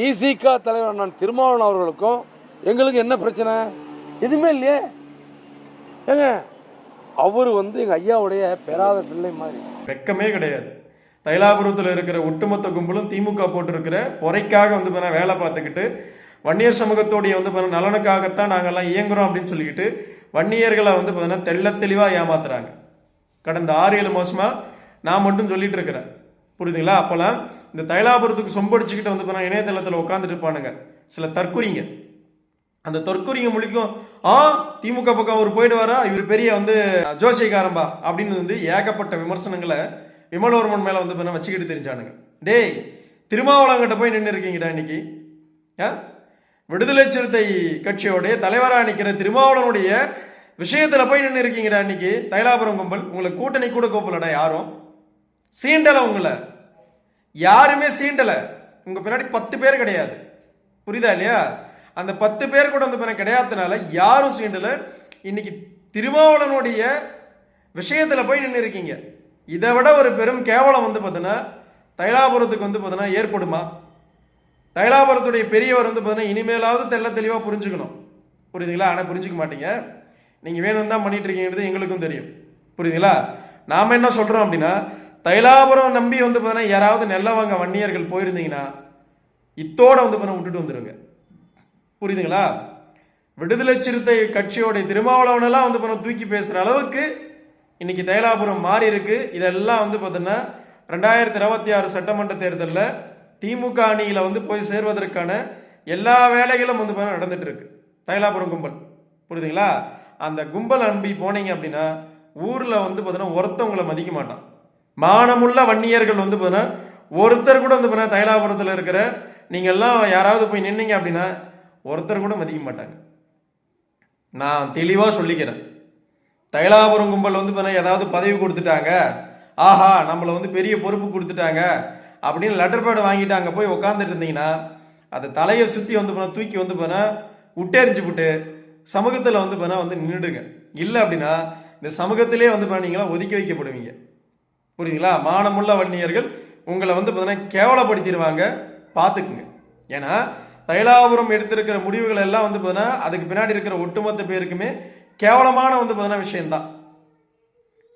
இசிக தலைவர் அண்ணன் திருமாவளவன் அவர்களுக்கும் எங்களுக்கு என்ன பிரச்சனை? எதுவுமே இல்லையே. ஏங்க அவர் எங்கள் ஐயாவுடைய பெறாத பிள்ளை மாதிரி. வெக்கமே கிடையாது. தைலாபுரத்தில் இருக்கிற ஒட்டுமொத்த கும்பலும் திமுக போட்டிருக்கிற பொறைக்காக வேலை பார்த்துக்கிட்டு வன்னியர் சமூகத்தோடைய நலனுக்காகத்தான் நாங்கள்லாம் இயங்குறோம் அப்படின்னு சொல்லிக்கிட்டு வன்னியர்களை தெள்ள தெளிவாக ஏமாத்துறாங்க. கடந்த 6-7 மாசமா நான் மட்டும் சொல்லிட்டு இருக்கிறேன், புரியுதுங்களா? அப்போல்லாம் இந்த தைலாபுரத்துக்கு சொம்படிச்சுக்கிட்டு இணையதளத்தில் உட்காந்துட்டு இருப்பானுங்க சில தற்குறிங்க. அந்த தற்குறிங்க முழிக்கும், திமுக பக்கம் அவர் போயிட்டு வரா, இவர் பெரிய ஜோசியக்காரம்பா அப்படின்னு ஏகப்பட்ட விமர்சனங்களை விமலவர்மன் மேல வச்சுக்கிட்டு தெரிஞ்சானுங்க. டேய், திருமாவளவன்கிட்ட போய் நின்று இருக்கீங்கடா இன்னைக்கு. விடுதலை சிறுத்தை கட்சியோடைய தலைவராக நிற்கிற திருமாவளவனுடைய விஷயத்துல போய் நின்று இருக்கீங்கடா இன்னைக்கு. தைலாபுரம் கும்பல் உங்களை கூட்டணி கூட கோப்பலடா. யாரும் சீண்டல, உங்களை யாருமே சீண்டல. உங்க பின்னாடி 10 பேர் கிடையாது, புரியுதா இல்லையா? அந்த 10 பேர் கூட கிடையாதுனால யாரும் சீண்டல. இன்னைக்கு திருமாவளவனுடைய விஷயத்துல போய் நின்று இருக்கீங்க. இதை விட ஒரு பெரும் கேவலம் தைலாபுரத்துக்கு ஏற்படுமா? தைலாபுரத்துடைய பெரியவர் இனிமேலாவது தெள்ள தெளிவா புரிஞ்சுக்கணும், புரியுதுங்களா? ஆனா புரிஞ்சுக்க மாட்டீங்க. நீங்க வேணும் தான் பண்ணிட்டு இருக்கீங்கிறது எங்களுக்கும் தெரியும், புரியுதுங்களா? நாம என்ன சொல்றோம் அப்படின்னா, தைலாபுரம் நம்பி யாராவது நெல்லவங்க வன்னியர்கள் போயிருந்தீங்கன்னா இத்தோட விட்டுட்டு வந்துருங்க, புரியுதுங்களா? விடுதலை சிறுத்தை கட்சியோடைய திருமாவளவனெல்லாம் தூக்கி பேசுற அளவுக்கு இன்னைக்கு தைலாபுரம் மாறி இருக்கு. இதெல்லாம் 2026 சட்டமன்ற தேர்தலில் திமுக அணியில போய் சேர்வதற்கான எல்லா வேலைகளும் நடந்துட்டு இருக்கு. தைலாபுரம் கும்பல், புரியுதுங்களா? அந்த கும்பல் நம்பி போனீங்க அப்படின்னா ஊர்ல ஒருத்தவங்களை மதிக்க மாட்டான். மானமுள்ள வன்னியர்கள் ஒருத்தர் கூட தைலாபுரத்தில் இருக்கிற நீங்க எல்லாம் யாராவது போய் நின்னீங்க அப்படின்னா ஒருத்தர் கூட மதிக்க மாட்டாங்க. நான் தெளிவா சொல்லிக்கிறேன். தைலாபுரம் கும்பல் ஏதாவது பதவி கொடுத்துட்டாங்க, ஆஹா நம்மளை பெரிய பொறுப்பு கொடுத்துட்டாங்க அப்படின்னு லெட்டர் பேட் வாங்கிட்டு அங்கே போய் உட்காந்துட்டு இருந்தீங்கன்னா அதை தலையை சுற்றி தூக்கி விட்டெறிஞ்சு விட்டு சமூகத்தில் நின்றுடுங்க. இல்லை அப்படின்னா இந்த சமூகத்திலே நீங்களாம் ஒதுக்கி வைக்கப்படுவீங்க, புரியுதுங்களா? மானமுள்ள வன்னியர்கள் உங்களை கேவலப்படுத்திடுவாங்க, பார்த்துக்குங்க. ஏன்னா தைலாபுரம் எடுத்திருக்கிற முடிவுகள் எல்லாம் அதுக்கு பின்னாடி இருக்கிற ஒட்டுமொத்த பேருக்குமே கேவலமான விஷயம்தான்.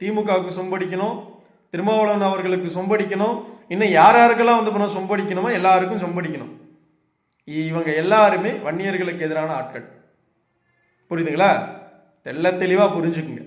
திமுகவுக்கு சொம்படிக்கணும், திருமாவளவன் அவர்களுக்கு சொம்படிக்கணும், இன்னும் யாருக்கெல்லாம் சொம்படிக்கணுமோ எல்லாருக்கும் சொம்படிக்கணும். இவங்க எல்லாருமே வன்னியர்களுக்கு எதிரான ஆட்கள், புரியுதுங்களா? தெள்ள தெளிவா புரிஞ்சுக்குங்க.